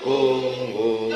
Congo.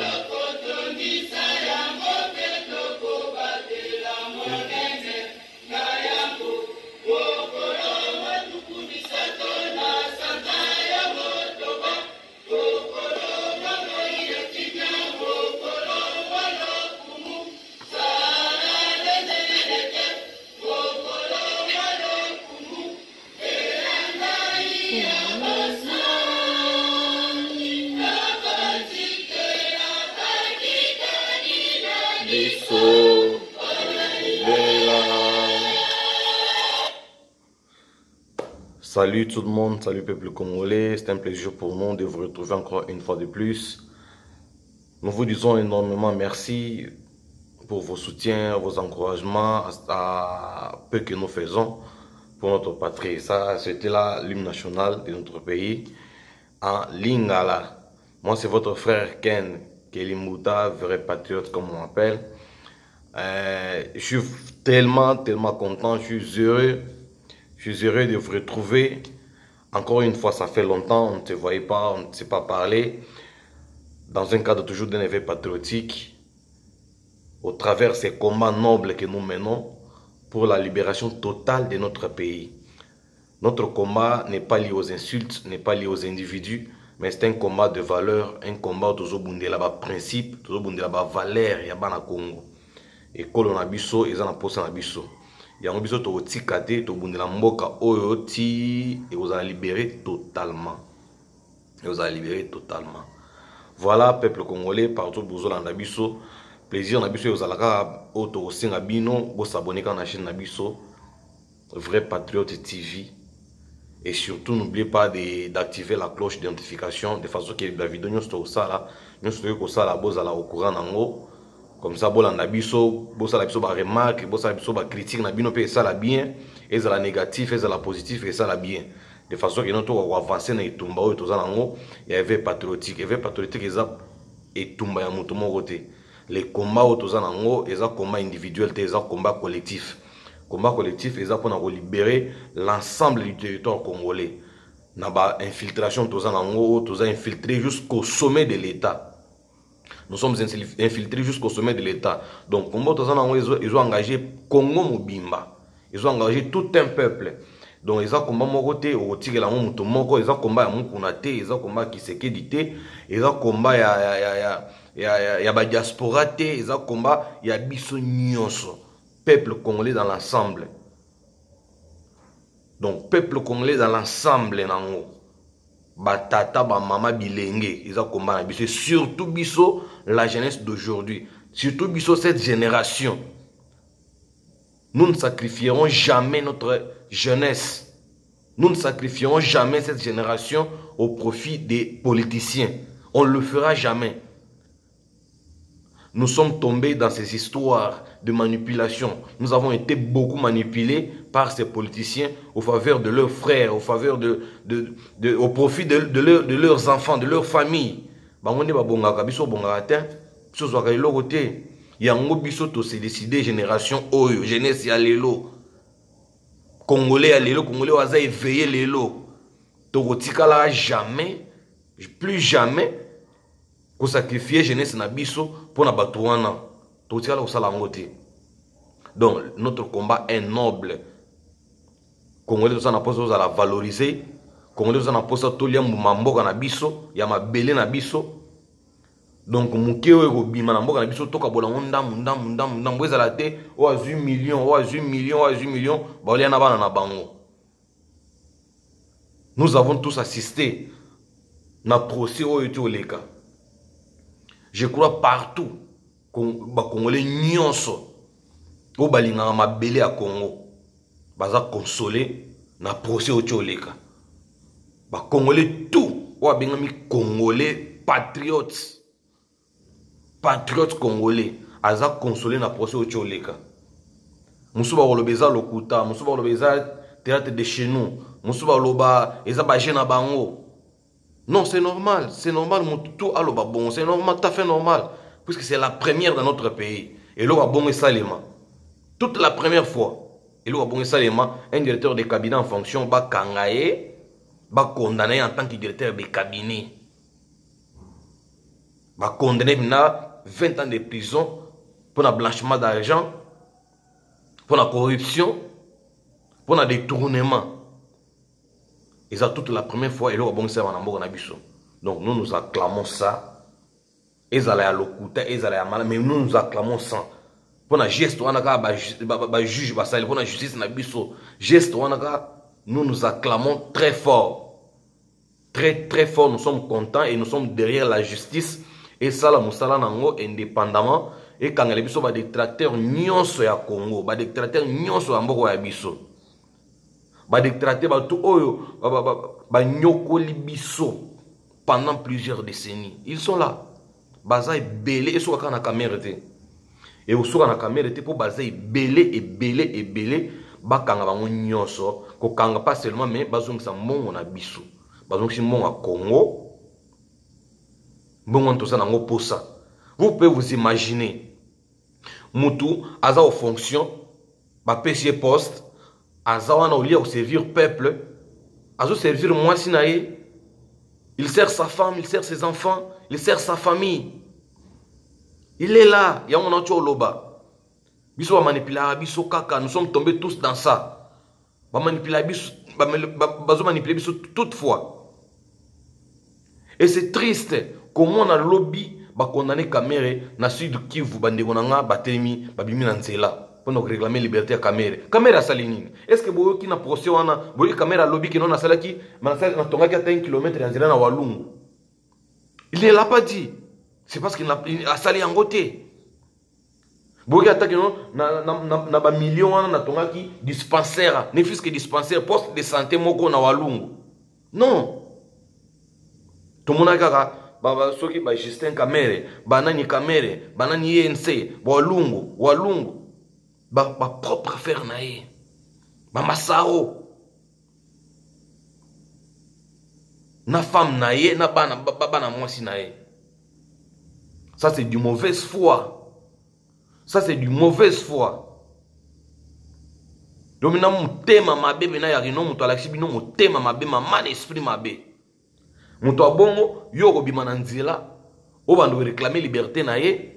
Salut tout le monde, salut peuple congolais, c'est un plaisir pour nous de vous retrouver encore une fois de plus. Nous vous disons énormément merci pour vos soutiens, vos encouragements à peu que nous faisons pour notre patrie. Ça, c'était là l'hymne national de notre pays en Lingala. Moi, c'est votre frère Ken Kelimouta, vrai patriote comme on m'appelle. Je suis tellement content, je suis heureux. Je suis heureux de vous retrouver. Encore une fois, ça fait longtemps, on ne se voyait pas, on ne s'est pas parlé. Dans un cadre toujours d'un éveil patriotique, au travers ces combats nobles que nous menons pour la libération totale de notre pays. Notre combat n'est pas lié aux insultes, n'est pas lié aux individus, mais c'est un combat de valeurs, un combat où nous avons principe, nous avons valeurs, il y a dans Congo. Et quand biso, ils ont un poste dans biso. Yango biso to tikate to bundela mboka oyo ti et vous allez libérer totalement. Et vous allez libérer totalement. Voilà peuple congolais partout bozola na biso. Plaisir na biso vous allez auto singa bino bo s'abonner quand na chaîne na biso Vrai Patriote TV. Et surtout n'oubliez pas d'activer la cloche d'identification de façon que la vidéo nous soit ça là, nous soit que ça là bozala au courant nango. Comme ça, bolanda biso, bosala biso ba remarque, bosala biso ba critique na bino pe ça la bien, et ça la négatif, et ça la positif et ça la bien. De façon que nous to avancer na itumba oyo tozana ngo, ya éveil patriotique, eza itumba ya mutu moko te. Les combats oyo tozana ngo, eza combat individuel te, eza combat collectif. Combat collectif eza pour libérer l'ensemble du territoire congolais. Na ba infiltration tozana ngo, toza infiltré jusqu'au sommet de l'État. Nous sommes infiltrés jusqu'au sommet de l'État. Donc, ils ont engagé Congo Mobimba. Ils ont engagé tout un peuple. Donc, ils ont combat Mokote, ils ont combat Moukunate, ils ont combat Kisekedi, ils ont combat ya diaspora, ils ont combat ya biso nyonso. Peuple congolais dans l'ensemble. Donc, peuple congolais dans l'ensemble. Batata, ba mama bilenge, ils ont combat na biso. Surtout biso, la jeunesse d'aujourd'hui. Surtout biso, cette génération. Nous ne sacrifierons jamais notre jeunesse. Nous ne sacrifierons jamais cette génération au profit des politiciens. On ne le fera jamais. Nous sommes tombés dans ces histoires de manipulation. Nous avons été beaucoup manipulés par ces politiciens au faveur de leurs frères, au faveur au profit de leurs enfants, de leurs familles. Yango biso to se décider génération oyo, jeunesse ya lelo. Congolais ya lelo, Congolais waza éveillé lelo. Tokotikala jamais, plus jamais, ko sacrifier jeunesse na biso pour na batouana. Tokotikala ko sala ngo te. Donc notre combat est noble. Congolais toza na posa za la valoriser. Congolais toza na posa to lia mboka na biso, ya mabele na biso. Donc mukeo ego bima na mboka na biso toka bola ndambu ezala te o a 8 millions ba olia na bana na bango. Nous avons tous assisté na procès oyo te oleka. Je crois partout ba Congolais nyonso o balinga mabele ya Congo baza consolé na procès oyo te oleka. Ba Congolais tout o abengami Congolais patriotes. Patriote congolais, aza consolé na procès au Tcholeka. Moussouba Olobeza Lokuta, Moussouba Olobeza théâtre de chez nous, Moussouba Oloba, Eza Bajena Bango. Non, c'est normal, tout aloba bon, c'est normal, tout à fait normal, puisque c'est la première dans notre pays. Et l'Oba Bon et Salema. Toute la première fois, et l'Oba Bon et Salema, un directeur de cabinet en fonction, va kangaye, va condamner en tant que directeur de cabinet. condamné na 20 ans de prison pour le blanchiment d'argent, pour la corruption, pour le détournement. Et ça toute la première fois et là bon c'est na biso. Donc nous nous acclamons ça. Et ça la lokuta et ça la mal mais nous acclamons ça. Pour la geste on a ba juge ba sali pour la justice na biso. Geste on a nous acclamons très fort. Très très fort, nous sommes contents et nous sommes derrière la justice. Et ça, la moussala nango indépendamment. Et quand les biso ba détracteurs nyonso ya Congo, ba détracteurs nyonso ya mboko ya biso. Ba détracteurs ba tout oyo ba nyokoli biso pendant plusieurs décennies. Ils sont là. Baza belé et soka na caméra te. Et soka na caméra te pour baza belé et belé et belé ba kanga bango nyonso, ko kanga pas seulement mais bazongisa mbongo na biso. Bazongisa mbongo à Congo. Vous pouvez vous imaginer, Moutou, Aza aux fonctions, ba PC poste, Aza wana au lieu de servir peuple, Aza servir moi sinae, il sert sa femme, il sert ses enfants, il sert sa famille. Il est là, il y a mon autre loba. Biso manipula, biso kaka, nous sommes tombés tous dans ça. Ba manipula biso, bazo manipuler biso toutefois. Et c'est triste. Comment on a lobby ba condamner Kamere na Sud Kivu bande konanga batemi babimi na nzela pour réclamer liberté à Kamere. Kamere a salinine. Est-ce que boyo ki na procès wana boyo Kamere lobby ki non na sala ki na tonga ki 1 km ya nzela na Walungu. Il ne l'a pas dit. C'est parce qu'il a sali en côté. Boyo attaque non na ba million wana na tonga ki dispensaire, ne fils que dispensaire poste de santé moko na Walungu. Non. Tout le monde a kaka soki ba Justin Kamere, banani Kamere, banani INC, Walungu, ba propre affaire na ye, ba Masao, na femme na ye, na bana mwasi na ye. Ça c'est du mauvaise foi. Ça c'est du mauvaise foi. Donc maintenant mon thème mabe bena ya rino muto alaxi bino mon thème mabe ma man esprit mabe. Muto abongo yo kobima na nzela o bando réclamer liberté na ye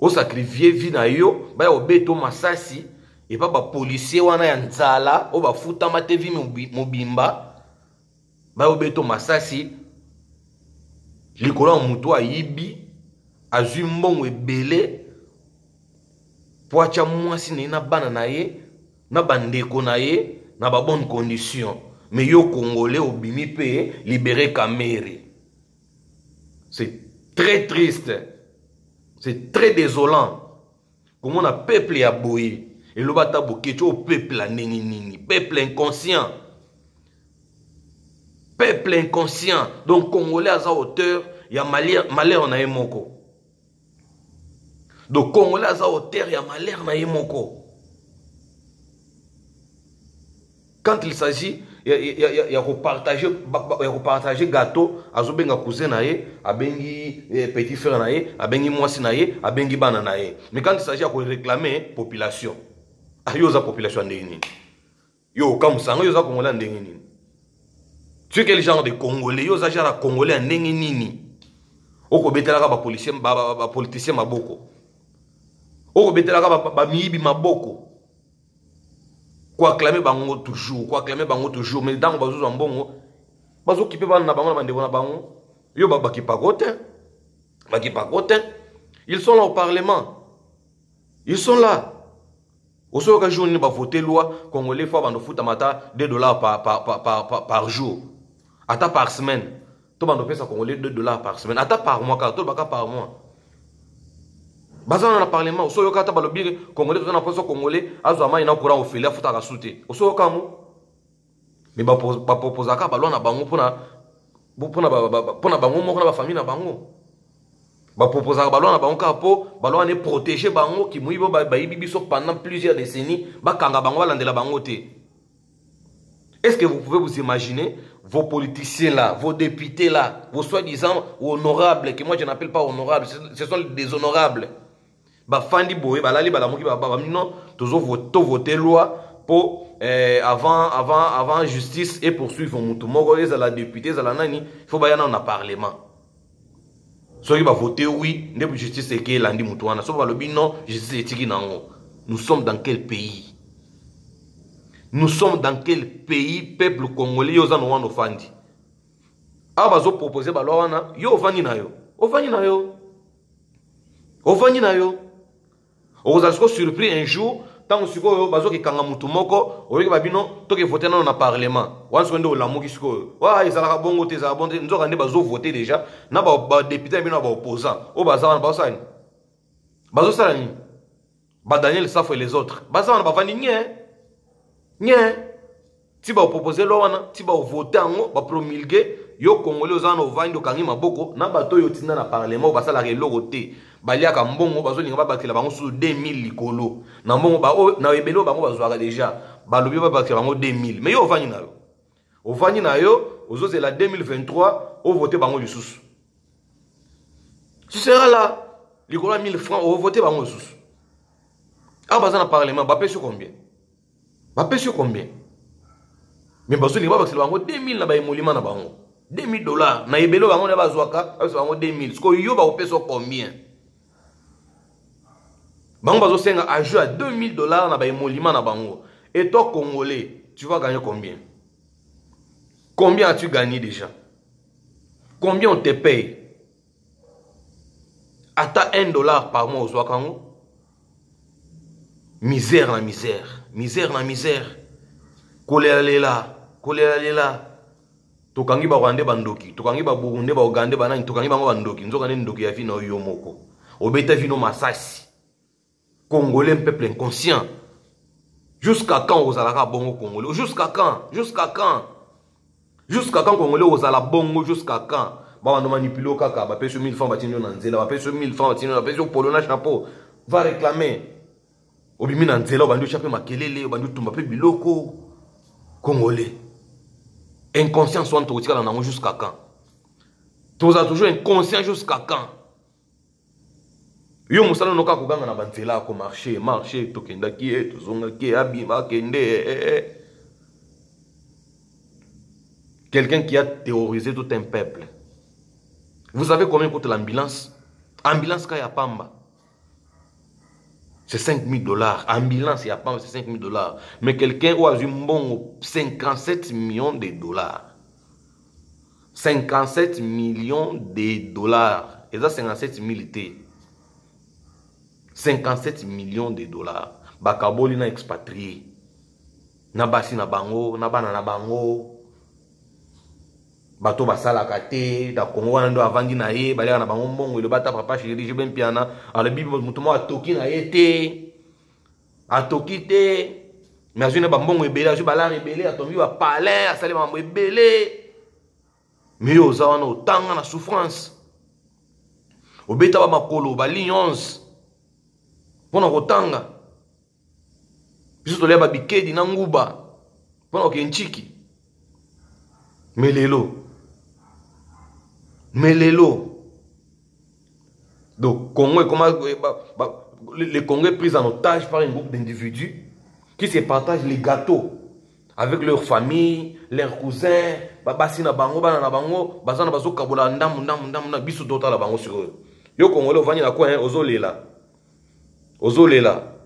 o sacrifier vie na yo ba yo beto masasi et pas ba policier wana ya nzala o ba futa mate vie mobimba ba yo beto masasi likolo muto ayibi azwi mbongo ebele po acha mwasi na bana na ye na bandeko na ye na ba bonne condition. Mais yo Congolais au bimi pe libérer Kamere. C'est très triste. C'est très désolant. Comment on a peuple ya boye et le bata bokecho peuple la nini peuple inconscient. Peuple inconscient. Donc Congolais à sa hauteur, il y a malheur na yemoko. Donc Congolais à sa hauteur, il y a malheur na yemoko. Quand il s'agit il y a repartager gâteau azobenga cousin na ye abengi petit frère na ye abengi mwasi na ye abengi bana na ye. Mais quand il s'agit de réclamer population ayoza population ndeni yo kamusanga yoza Congolais ndeni nini. Tu es quel genre de Congolais yoza genre Congolais ndeni nini oko betelaka ba policier ba politicien maboko oko betelaka ba miyibi maboko. Quoi acclamer bango toujours, mais dans bazo zambongo bazo kipe bana bango na bandeko na bango yo baki pagote ils sont là au parlement, ils sont là au soir que jour ni ba voter loi congolais faut bando futa mata $2 par jour ata par semaine to bando pesa congolais $2 par semaine ata par mois car to baka par mois. Bazan dans le parlement, au soyo kata balobi congolais tout na poso congolais azama ina courant ofele afuta ka souté. Au soyo kamo mais ba proposa ka balona bango pona bango moko na ba famille na bango. Ba proposa balona bango ka po balona protéger bango ki muibo ba yibi biso pendant plusieurs décennies ba kanga bango balandela bango te. Est-ce que vous pouvez vous imaginer vos politiciens là, vos députés là, vos soi-disant honorables, que moi je n'appelle pas honorables, ce sont des honorables. Bah fandi boye balali balamuki non toujours voter loi pour avant justice et poursuivre mutu moko les la député za la nani il faut bayana na parlement Soki va voter oui, ne justice est que lundi mutuana. Soki va lobby non, justice est tiki nango. Nous sommes dans quel pays? Nous sommes dans quel pays, peuple congolais, yoza no wano fandi. Ah bazo proposer ba loi wana, yo ofandi na yo. Ofandi na yo. Ofandi na yo. Oza siko surpris un jour, tant que siko bazo ki kanga mutu moko, oyoki babino to ke voter na parlement. Wan siko ndo lamuki siko. Wa ezalaka bongo te za bonte, nzoka nde bazo voter déjà. Na ba député bino ba opposant. O baza wana bazo sani. Bazo sani. Ba Daniel Safo et les autres. Baza wana bafandi nye. Nye. Ti ba proposer loi wana, ti ba voter ngo, ba promulguer. Yo Congolais ozana ovandi okangi maboko na bato yo tinda na parlement basala reloko te baliaka mbongo bazolinga babakela bango sur 2000 likolo na mbongo ba na ebelo bango bazwaka déjà balobi babakela bango 2000 mais yo ovandi na yo ozozela 2023 o voter bango lisusu tu seras là likolo 1000 francs o voter bango lisusu ah bazana parlement ba pèse combien mais bazolinga babakela bango 2000 na ba emolima na bango $2000 na ebelo bango na bazwaka bango 2000 siko yo ba opeso combien bango bazo senga ajout à $2000 na ba emolima na bango et toi congolais tu vas gagner combien as-tu gagné déjà? Combien on te paye? Ata $1 par mois au kango. Misère na misère kolela lela tokangi ba Rwanda bandoki, tokangi ba Burundi ba Uganda banani, tokangi bango bandoki, nzoka ndoki ya fino yo moko. Obeta fino masasi. Congolais, un peuple inconscient. Jusqu'à quand vous allez bongo Congolais? Jusqu'à quand Congolais vous allez bongo jusqu'à quand? Ba no manipuler kaka, ba pèse 1000 francs batinyo na nzela, ba pèse 1000 francs batinyo, ba pèse polona chapeau. Va réclamer. Obimi na nzela bandu chapeau makelele, bandu tumba pe biloko. Congolais. Inconscient soit jusqu'à quand? Tu as toujours inconscient jusqu'à quand? Yo musala noka kuganga na banzela ko marcher tokenda ki tozonga ki abima kende. Quelqu'un qui a terrorisé tout un peuple. Vous savez combien coûte l'ambulance? Ambulance kaya pamba. C'est $5000. Ambulance et à Pamba, c'est $5000. Mais quelqu'un a eu bon 57 millions de dollars. 57 millions de dollars. Et ça, 57 militaires. 57 millions de dollars. Bakaboli na expatrié. Na basi na bango, na bana na bango. Bato basala kate, da Congo wana ndo avandi na ye, balia na bango mbongo, le bata papa chéri, je ben piana, ale bibi mutumo atoki na ye te. Atoki te. Mais azune ba mbongo ebele, azu bala rebele, atombi ba palais, asale mambo ebele. Mais yo za wana otanga na souffrance. Obeta ba makolo, ba ligne 11. Pona kotanga. Biso tolea ba bikedi na nguba. Pona kenchiki. Melelo. Donc, Congo est comment le Congo est pris en otage par un groupe d'individus qui se partagent les gâteaux avec leurs familles, leurs cousins, basina bango, banana bango, basana baso kabola ndam biso tota la bango sur eux. Yo Congolais vani na quoi hein, ozolela.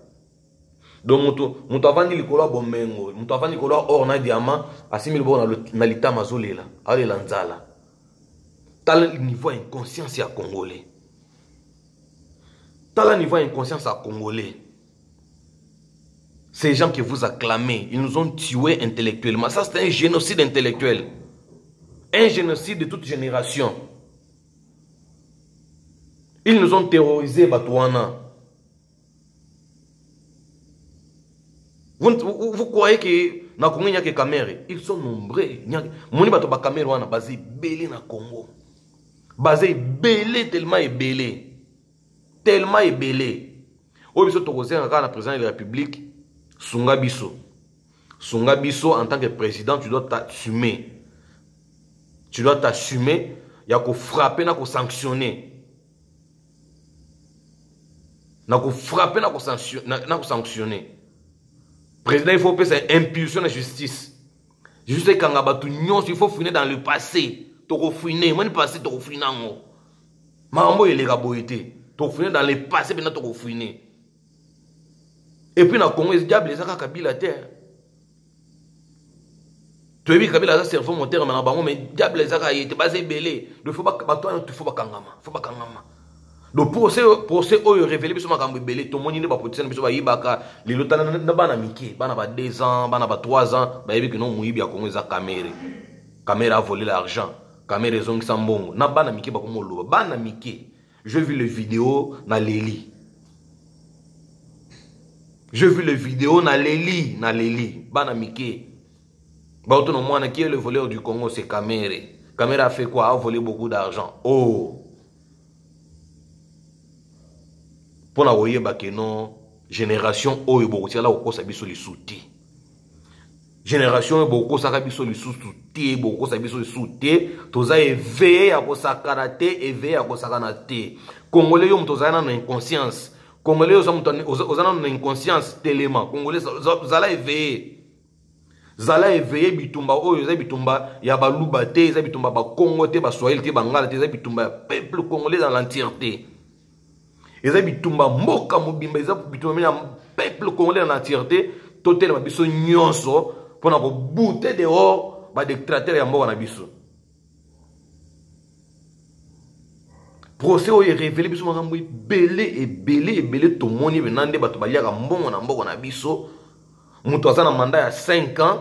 Donc mutu avandi likolo bomengo, mutu avandi likolo or na diamant, asimili bo na litama azolela, alela nzala. Tal niveau inconscience à Congolais. Tal niveau inconscience à Congolais. Ces gens que vous acclamez, ils nous ont tués intellectuellement. Ça, c'est un génocide intellectuel. Un génocide de toute génération. Ils nous ont terrorisés, Batouana. Vous croyez que na Congo il n'y a que Caméré? Ils sont nombreux. Moni bato ba Caméré wana basé belé na Congo. Basé belé tellement belé. Tellement belé. Au biso tokozé na président de la République Sunga Biso. Sunga Biso en tant que président, tu dois t'assumer. Tu dois t'assumer, il y a qu'on frapper, na qu'on sanctionner. Na qu'on frapper, na qu'on sanctionner. Président, il faut que ça impulsion la justice. Juste quand il faut finir dans le passé. Tu vas finir. Moi, le passé, tu vas finir. Mambo il est raboité. Tu fouines dans le passé, maintenant tu fouines. Et puis dans le Congo, le diable les a Kabila terre. Tu as vu Kabila a servi mon terre, mais le diable les a été basé belé. Il faut pas kangama. Faut pas kangama. Donc pour ces révéler biso makambo belé, tout le monde n'est pas politicien, biso ba yibaka, les lotana na bana miki, bana ba 2 ans, bana ba 3 ans, ba yebi que non muibi ya Congo za caméra. Caméra a volé l'argent. Caméra zongi sambongo. Na bana miki ba ko molo. Bana miki. Je vu les vidéos na Leli. Je vu les vidéos na Leli. Bana miki. Ba auto no mwana qui est le voleur du Congo, c'est Caméra. Caméra a fait quoi? A volé beaucoup d'argent. Oh. Pour na voyer ba que non génération oyo boko tiala ko sabiso li souti. Génération boko saka biso li souti, boko sabiso li souti, toza éveillé à ko sakarate, éveillé à ko sakanate. Congolais yo mtoza na inconscience. Congolais yo ozana na inconscience tellement. Congolais zala éveillé. Zala éveillé bitumba oyo za bitumba ya baluba te, za bitumba ba Congo te, ba Swahili te, bangala te, za bitumba peuple congolais dans l'entièreté. Ils ont bitumba mboka mobimba, ils ont bitumba peuple congolais dans l'entièreté, totel ma biso nyonso pour na bouter dehors ba dictateur ya mboka na biso. Procès o révélé biso makambo belé to moni benande bato baliaka mbongo na mboka na biso. Muto aza na mandat ya 5 ans.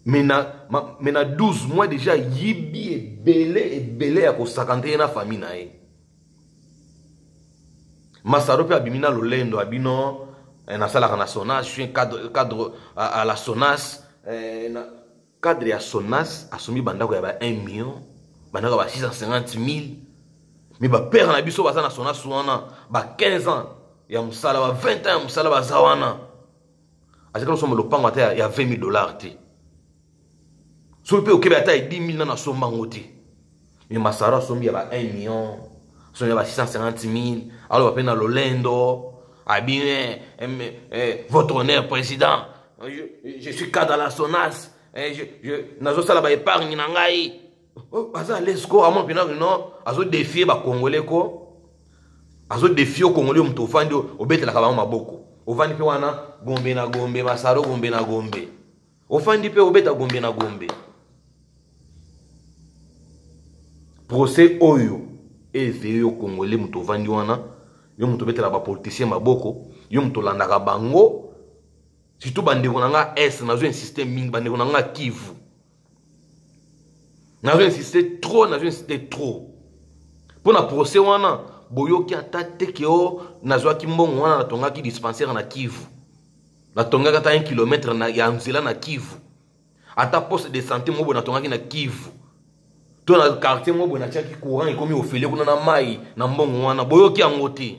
Mais na 12 mois déjà yibi belé ya ko 51 na famille na ye. Masaro pe abimina lolendo abino na sala na Sonas, je suis un cadre à la Sonas, cadre ya Sonas asumi bandako ya ba 1 million, bandako ba 650 000. Mais ba père na biso baza na Sonas wana ba 15 ans ya musala ba 20 ans ya musala baza wana. Azaka somo lopango ata ya $20 te. So pe okebe ata 10 000 na somba ngoti. Mais Masaro asumi ya ba 1 million. Son y a 650 000. Alors, on a Lolendo. Votre honneur, président. Je suis cadre à la Sonas. Je n'ai pas épargne. Aza lesko amon pina non. Azo défier ba Congolais ko. Azo défier au Congolais mto fandi obete la kabama maboko. Ofandi pe wana gombe na gombe, Masaro gombe na gombe. Ofandi pe obeta gombe na gombe. Procès oyo. Éveillé au Congolais muto vandi wana yo muto betela ba politicien maboko yo muto landaka bango surtout bandeko nanga est nazo insister mingi bandeko nanga Kivu nazo insister trop pour na procès wana boyoki ata teke o nazo ki mbongo wana na tongaki dispensaire na Kivu na tongaka ta 1 km na ya nzela na Kivu ata poste de santé mobo na tongaki na Kivu. Tout dans le quartier, moi, je suis courant et comme au filet, on a maï, na mbongo wana, boyoki angote.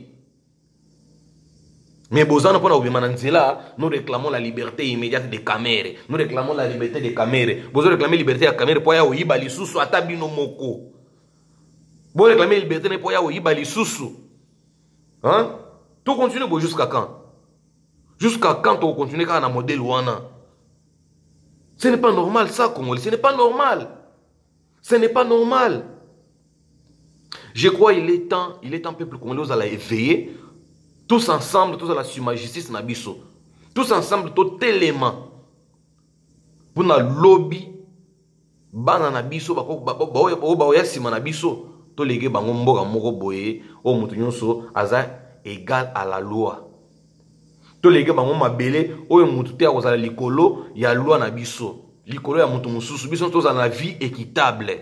Mais bozana pour na nous réclamons la liberté immédiate des caméras. Nous réclamons la liberté des caméras. Bozo réclamer liberté des caméras pour ya oyiba lisusu atabino moko. Bo réclamer liberté pour ya oyiba lisusu. Hein? Tout continue jusqu'à quand? Jusqu'à quand on continue quand on a modèle wana? Ce n'est pas normal ça, Congolais, ce n'est pas normal. Ce n'est pas normal. Je crois qu'il est temps, peuple congolais, à la éveiller. Tous ensemble, tous à la justice na biso. Tous ensemble, tout élément. Pour na lobby, bana na biso, ba sima na biso, to lege bango mboka moko boye, o mutu nyonso aza égal à la loi. To lege bango mabele, o mutu te akozala likolo ya loi na biso. Likolo ya mutu mususu biso toza na vie équitable.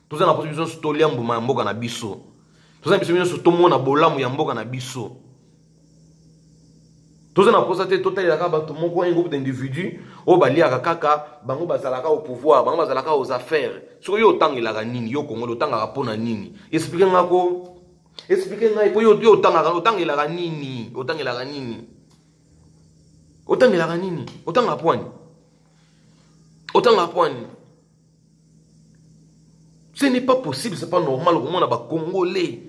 Toza na position to liambu ma mboka na biso. Toza na biso to mona bolamu ya mboka na biso. Toza na posate total ya bato moko un groupe d'individus o baliaka kaka bango bazalaka au pouvoir, bango bazalaka aux affaires. So yo tangela nini yo Congolais tangaka pona nini? Expliquez ngai po yo tangela nini? Otangela nini? Otanga poani. Autant la poigne. Ce n'est pas possible, ce n'est pas normal. Au monde, Congolais.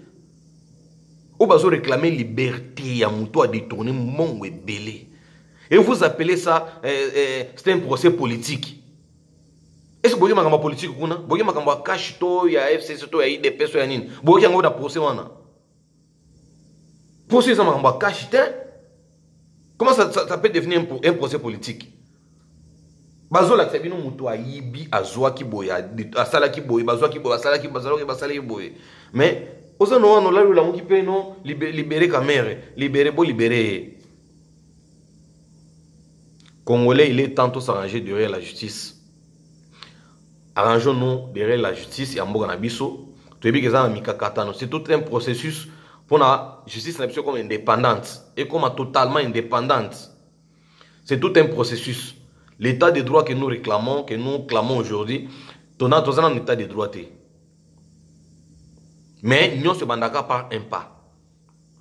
On va réclamer liberté. Il a détourner mon belé. Et vous appelez ça, c'est un procès politique. Est-ce que vous avez politique vous avez cash to ya FCC to ya IDP so ya nini vous avez un procès wana procès ça m'a cash comment ça peut devenir un procès politique bazola tsabino mutu ayibi azwa ki boya asala ki boye bazwa ki boya asala ki basala ki boye mais oza no wana la la muki pe no libérer camère libérer Congolais il est temps de s'arranger derrière la justice. Arrangeons-nous derrière la justice et en Boga Nabiso. C'est tout un processus pour la justice comme indépendante et comme totalement indépendante. C'est tout un processus. L'état de droit que nous réclamons, que nous clamons aujourd'hui, on a un état de droit. Mais nous se bandaka par un pas.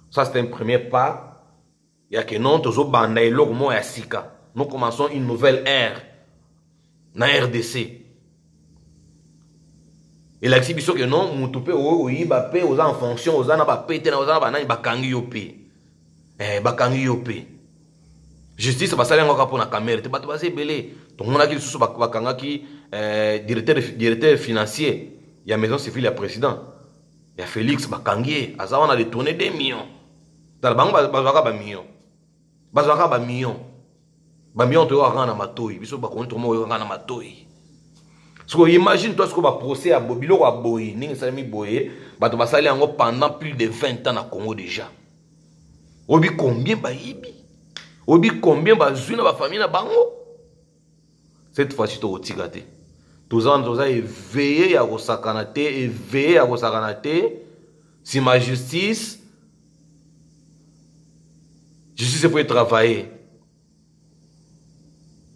Ça c'est un premier pas. Il y a que nous, nous commençons une nouvelle ère dans la RDC. Et l'exhibition que non, mutupe oyiba pe oza en fonction oza na ba pete na oza na banani bakangi yo pe. Bakangi yo pe. Justice basali ngo kapona caméra te bato base belé. Tongona ki susu bakanga ki directeur financier ya maison civile ya président. Ya Félix bakangi aza wana détourner 2 millions. Dans bango bazwaka ba millions. Bazwaka ba millions. Ba millions to yo na matoi, biso ba konto mo yo na matoi. So imagine toi ce qu'on va procès à Bobilo à Boye, Ning Salami Boye, bato basali yango pendant plus de 20 ans na Congo déjà. Obi combien ba yibi? Obi combien ba zuna ba famille na bango? Cette fois-ci to otigate. Tous ans toza éveillé ya kosakanate, éveillé ya kosakanate. Si ma justice faut travailler.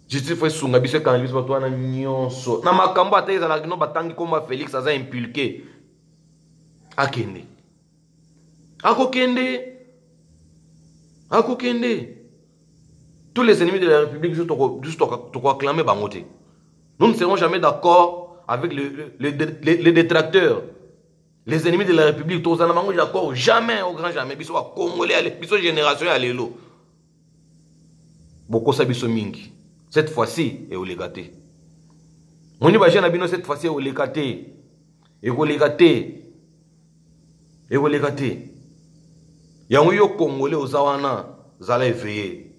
Justice faut sunga biso quand biso bato na nyonso na makambo ateza la no batangi comme Félix aza impulqué akende tous les ennemis de la République juste acclamer bangote. Nous ne serons jamais d'accord avec les détracteurs, les ennemis de la République. Tous en avons d'accord jamais au grand jamais biso congolais biso génération ya lelo boko sa biso mingi. Cette fois-ci, est au légaté. On y va jamais cette fois-ci, est au légaté. Et au légaté. Et au légaté. Yango yo Congolais aux awana, zala éveillé.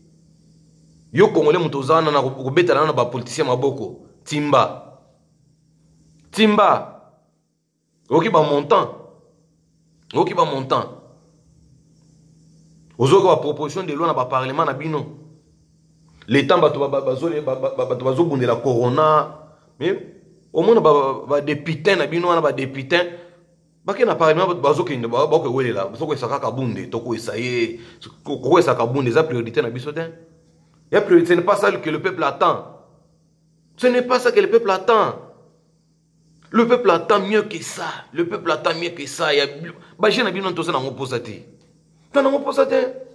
Yo Congolais mutozana na kubeta na ba politicien maboko. Timba. Timba. Oki ba montant. Oki ba montant. Ozoko ba proposition de loi na ba parlement na bino. L'État va la corona, mais au moins va des pitins, na bino na ba des pitins. Baki na parlement bazo ke ndo ba ko welela, bazo ko saka kabunde, to ko essayer, ko saka kabunde za priorité na biso den. Ya priorité, ce n'est pas ça que le peuple attend. Ce n'est pas ça que le peuple attend. Le peuple attend mieux que ça. Le peuple attend mieux que ça. Ya ba jena bino to ça na ngoposate. To na ngoposate.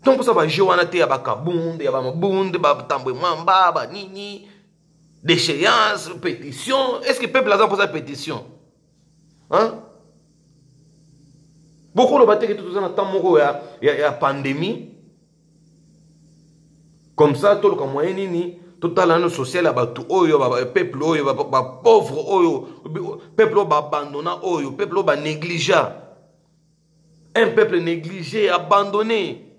Donc pour ça va jouer en terre bakabunde ya ba mabunde ba tambwe mwamba ba nini déchéance pétition. Est-ce que le peuple a posé pétition? Hein? Beaucoup de batailles que tout ça dans temps moko ya pandémie. Comme ça tout le moyen nini tout à l'année social ba tout oyo ba peuple oyo ba pauvre oyo peuple ba abandonna oyo peuple ba négligent. Un peuple négligé abandonné.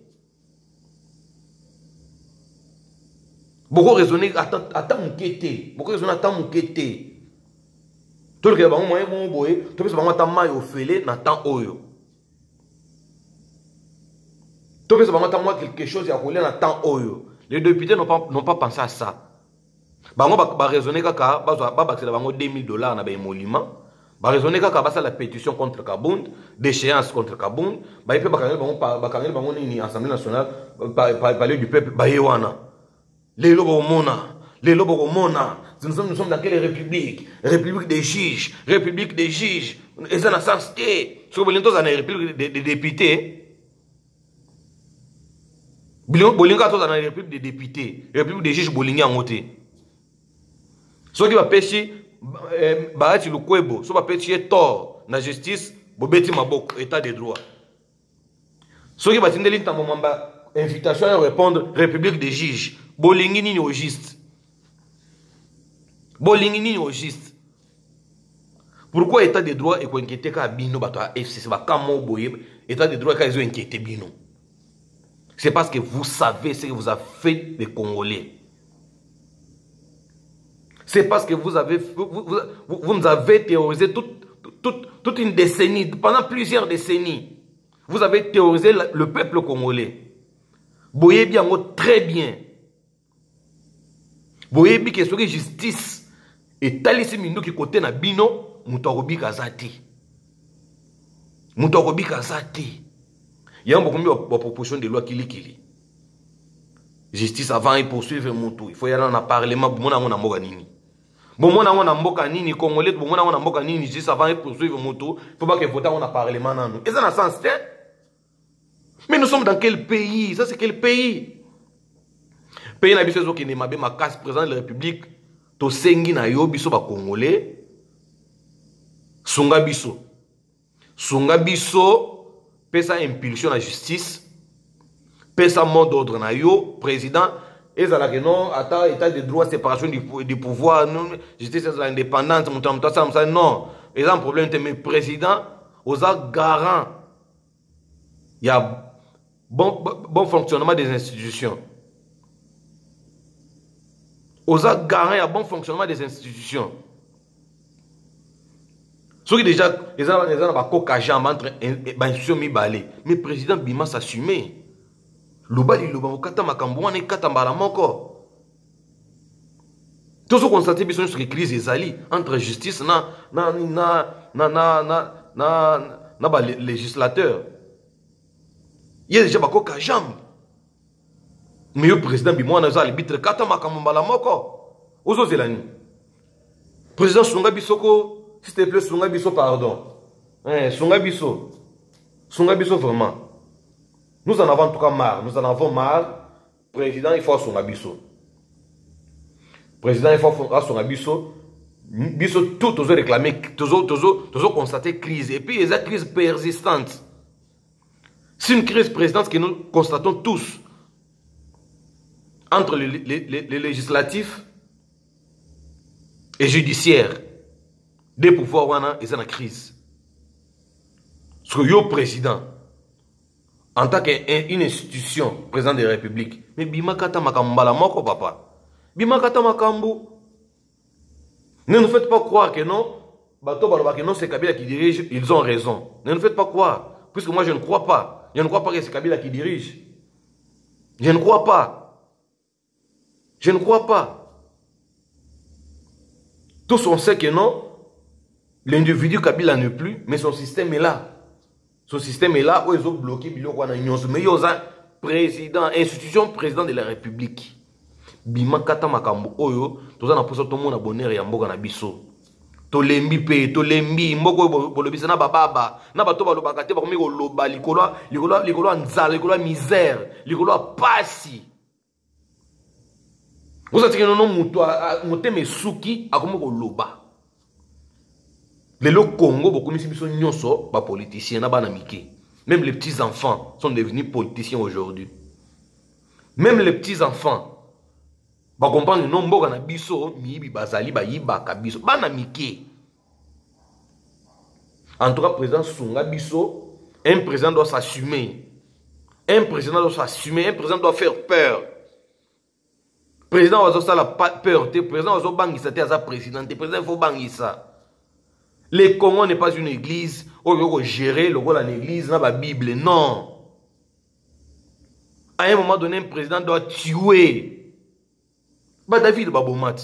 Beaucoup raisonner attends mon kété. Beaucoup raisonner attends mon kété. Tout le monde moyen bon boy, tout le monde attend maille au fêlé n'attend oyo. Tout le monde attend quelque chose à rouler n'attend oyo. Les députés n'ont pas pensé à ça. Bango ba raisonner kaka ba c'est bango $2000 na ba émolument. Ba raisonner kaka ba ça la pétition contre Kabund, déchéance contre Kabund, ba ipe ba kanel bango ni Assemblée nationale parler du peuple ba yewana. Les lobos mona, nous sommes dans quelle république? République des juges, république des juges. Et ça n'a sens que, si vous voulez, dans la république des députés, Bolinga dans la république des députés, république des juges Bolinga en côté. Ceux qui va pêcher, Bahati Lukwebo, ceux qui va pêcher tort, la justice, Bobeti Mabok, état de droit. Ceux qui va tenir invitation à répondre, république des juges. Bolingi ni au juste. Bolingi nini au juste. Pourquoi état de droit et inquiété ka bino bato a FCC ba kamo boye état de droit ka ils ont inquiété bino. C'est parce que vous savez ce que vous avez fait les Congolais. C'est parce que vous nous avez théorisé toute une décennie, pendant plusieurs décennies. Vous avez théorisé le peuple congolais. Boye bien, très bien. Boye bien que ce justice et talisi minou qui côté na bino, mutarobi kazati. Mutarobi kazati. Il y a beaucoup de propositions de loi qui justice avant de poursuivre Moutou. Il faut y aller dans le parlement pour mon amour nini. Bon mon amour nini congolais pour mon amour nini justice avant de poursuivre Moutou. Il faut pas que voter dans le parlement nan. Et ça n'a sens mais nous sommes dans quel pays? Ça c'est quel pays? Pays na biso qui ne m'a ma casse président de la République to sengi na yo biso ba congolais. Sunga biso. Sunga biso pesa impulsion à la justice, pesa mot d'ordre na yo, président, et ça là que non, attends, état de droit, séparation du pouvoir, non, justice, l'indépendance, non, et ça un problème, mais président, aux garant, il y a bon fonctionnement des institutions. Aux garant, il y a bon fonctionnement des institutions. Ceux qui déjà, ils ont un coca jambe entre institutions mi-balé. Mais le président Bima s'assumer. Lobali loba okata makambo wana ekata mbala moko. Tous ceux constatés sont sur les crises ezali entre justice na législateur. Il y a déjà un coca jambe. Mais le président Bima wana za libitre kata makambo mbala moko. Ozo zelani. Président Sunga Bisoko s'il te plaît, Sunga Bisso, pardon. Sunga Bisso. Sunga Bisso, vraiment. Nous en avons en tout cas marre. Nous en avons marre. Président, il faut Sunga Bisso. Président, il faut Sunga Bisso. Bisso, tout os réclamé, tous constaté crise. Et puis, il y a une crise persistante. C'est une crise persistante que nous constatons tous. Entre les législatifs et judiciaires. Des pouvoirs, ils sont en crise. Parce que yo président, en tant qu'une institution, président de la République, mais bima kata makambala moko papa. Bima kata makambu. Ne nous faites pas croire que non, bato baloba que non, c'est Kabila qui dirige, ils ont raison. Ne nous faites pas croire, puisque moi je ne crois pas. Je ne crois pas que c'est Kabila qui dirige. Je ne crois pas. Je ne crois pas. Tous on sait que non. L'individu Kabila n'est plus, mais son système est là. Son système est là où ils ont bloqué mais ils ont président, institution président de la République. Bima kata makambo oyo, toza na poso to mona bonheur ya mboka na biso. To lembi pe, to lembi mboko bolobisa na bababa, na bato balobaka te bakomi ko loba likolo nzala, likolo misère, likolo pasi. Vous savez que non muto moteme suki akomi ko loba. Les Congo, beaucoup de politiciens, même les petits enfants sont devenus politiciens aujourd'hui. Même les petits enfants, ba comprendre non mboka na biso miyibi bazali ba yiba kabiso bana mike. En tout cas, président Sunga Bisso, un président doit s'assumer. Un président doit s'assumer, un président doit faire peur. Président doit faire la peur, président doit bangisa te sa président, président il faut bangisa. Le Congo n'est pas une église où il faut gérer le rôle de l'église dans la Bible. Non. À un moment donné, un président doit tuer. David Babomat.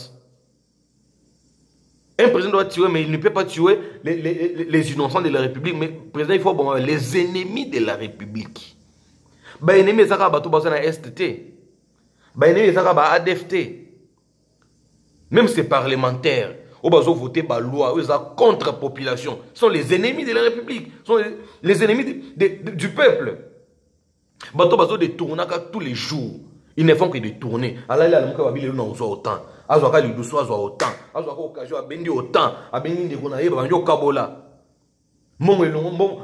Un président doit tuer, mais il ne peut pas tuer les innocents de la République. Mais le président, il faut les ennemis de la République. Les ennemis, c'est la STT. Les ennemis, c'est la ADFT. Même ces parlementaires. Ou bazo voter par loi, ou contre la population, sont les ennemis de la République, sont les ennemis du peuple. Bato bazo de tourner tous les jours. Ils ne font que de tourner. Allah il a le mot babile non autant. Azo ka liduso azo autant. Azo ka occasion a bendi autant. A bendi de kona yeba nyo kabola. Mon elongo bon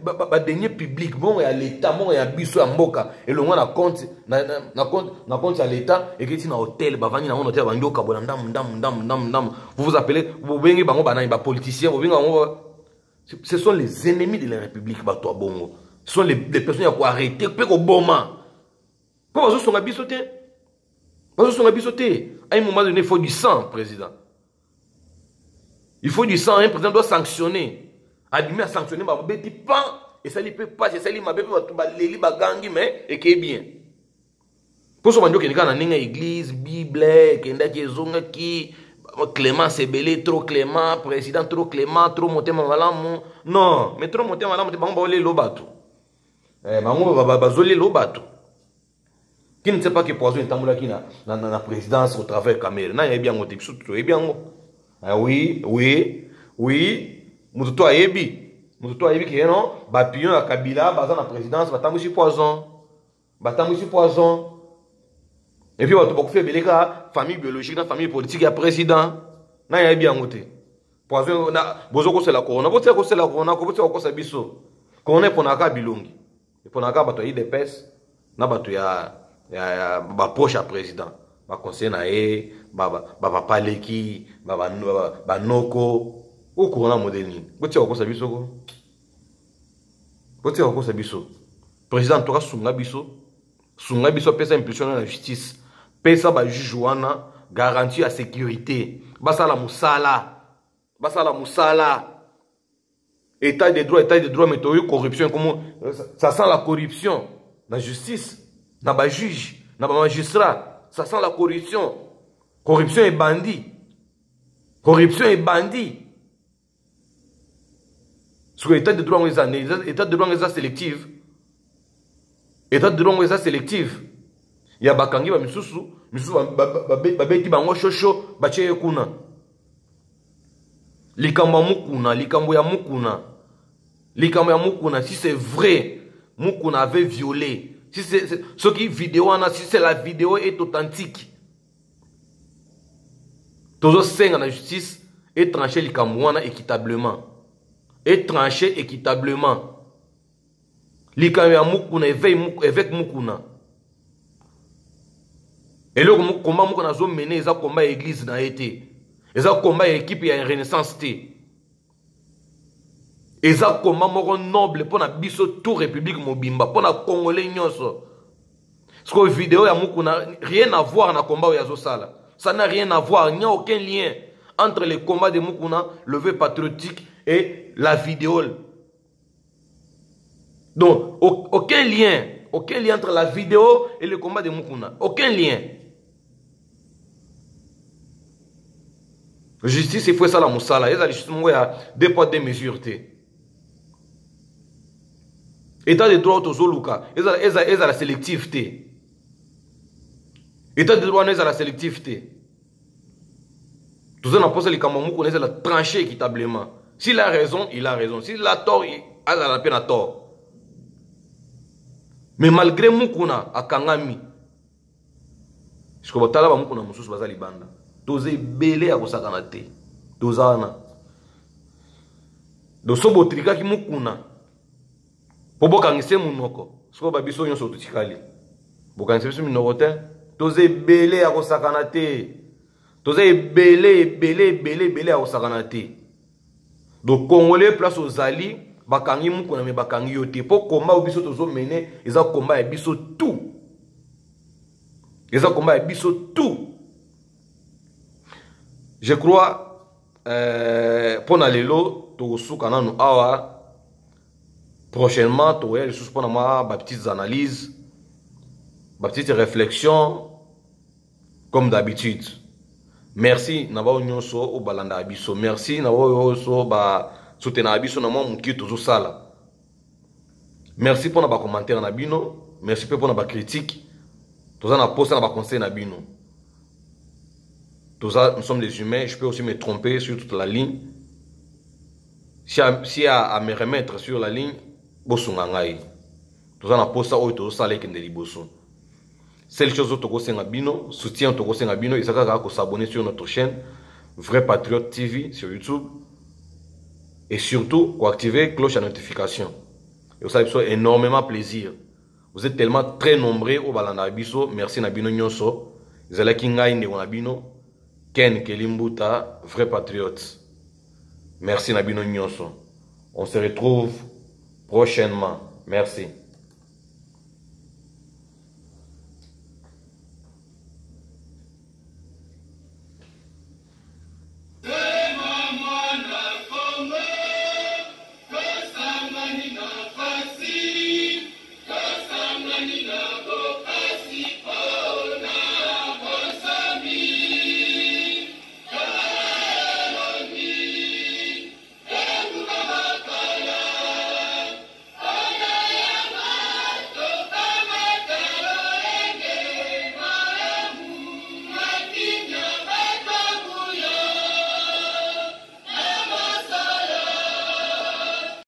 ba dernier public bon ya l'état bon ya biso ya mboka elongo na compte na compte ya l'état et que ti na hôtel ba vandi na hôtel ba ndoka bona ndam vous vous appelez vous bengi bango banani ba politiciens vous bengi bango ce sont les ennemis de la République ba to bongo ce sont les personnes qui ont arrêté pe ko boma pour bazo songa biso te à un moment donné il faut du sang président. Il faut du sang, un président doit sanctionner. Admis à sanctionner, mais il pas et ça ne peut pas, ça ne peut pas, les gangi, mais et qui est bien. Pour ce moment, il y a une église, Bible, qui Clément c'est belé, trop Clément, président trop Clément, trop monté malamu. Non, mais trop monté malamu, c'est pas les lobato. Bazoli lobato. Qui ne sait pas que poison est tamboula qui na la présidence au travers caméra. Non, il y a bien monté, il y a bien. Ah oui. Mututo ayebi que non, Bapion à Kabila, bazan la présidence, batamouchi poison. Et puis, on va faire des famille biologique, la famille politique, il y a président. Non, il y a bien monté. Poison, bozo c'est la corona, bozo c'est la corona, bozo c'est biso. Corona pour naka bilongi. Et pour naka bato yi dépêche, na bato ya proche à président. Ba conseiller na e, ba paleki, ba noko. Au corona modèle ni. Bozo ko sabiso ko. Bozo ko sabiso. Président to ka sunga biso pesa impulsion na justice. Pesa ba juge wana garantie la sécurité. Basala musala. État de droit, mais corruption. Comment ça sent la corruption. La justice, na ba juge, na ba magistrat. Ça sent la corruption. Corruption et bandit. Sur l'état de droit, état de droit sélectif. État de droit sélectif. Il y a bakangi ba misusu babeti bango shosho bache kuna. Likambo ya mukuna. Si c'est vrai, mukuna avait violé. Si c'est ce qui vidéo si c'est la vidéo est authentique. Toujours 5 à la justice et trancher likambo équitablement. Likambo ya mukuna avec mukuna. Et là, combat mukuna zo mené eza combat église na été. Eza combat équipe ya renaissance té. Eza combat moko noble pour na biso tout république mobimba pour na congolais nyonso. Ce que vidéo ya mukuna rien à voir na combat ya zo sala. Ça n'a rien à voir, il n'y a aucun lien entre les combats de mukuna, le vœu patriotique et la vidéo. Donc aucun lien entre la vidéo et le combat de mukuna, aucun lien. Justice, il faut ça la moussala. Il y a justement deux poids, deux mesures. État de droit au Zoluka. Il y a la sélectivité. État de droit, il y a la sélectivité. Tout ça, on a posé les camamous qu'on a tranché équitablement. S'il a raison, il a raison. S'il a tort, il a la peine à tort. Mais malgré Mukuna, à Kangami, je crois que Mukuna Moussous Bazali Banda. Toze belé à Kosakanate. Tozana. Do sobo trika ki mukuna. Pobo kangise munoko. Sko babiso nyo soto tikali. Bokangise biso minoko te. Toze belé à Kosakanate. Toze belé à Kosakanate. Do Congolais place aux alliés. Bakangi mukuna me bakangi yote. Po combat biso tozo mené. Eza combat e biso tout. Eza combat e biso tout. Je crois, pour Nalelo, prochainement, tu auras des petites analyses, des petites réflexions, comme d'habitude. Merci, Nava Nyonso, au Balanda Abiso. Merci, Nava Nyonso, soutenir Abiso, Namo Mouki, toujours ça. Merci pour nos commentaires, Nabino. Merci pour nos critiques. Tout ça, nous posé nos conseils, Nabino. Nous sommes des humains, je peux aussi me tromper sur toute la ligne. Si à me remettre sur la ligne, bosungangai. Tout ça, on ça, tout ça, les kendeli bosun. Celle chose au Bino, soutien au Bino, et ça, s'abonner sur notre chaîne, Vrai Patriote TV sur YouTube. Et surtout, activer cloche à notification. Et ça fait énormément plaisir. Vous êtes tellement très nombreux au Balanabiso. Merci Nabino Nyonso. Zala Kingai Nabino. Ken Kelimbuta, vrai patriote. Merci Nabino Nyonso. On se retrouve prochainement. Merci.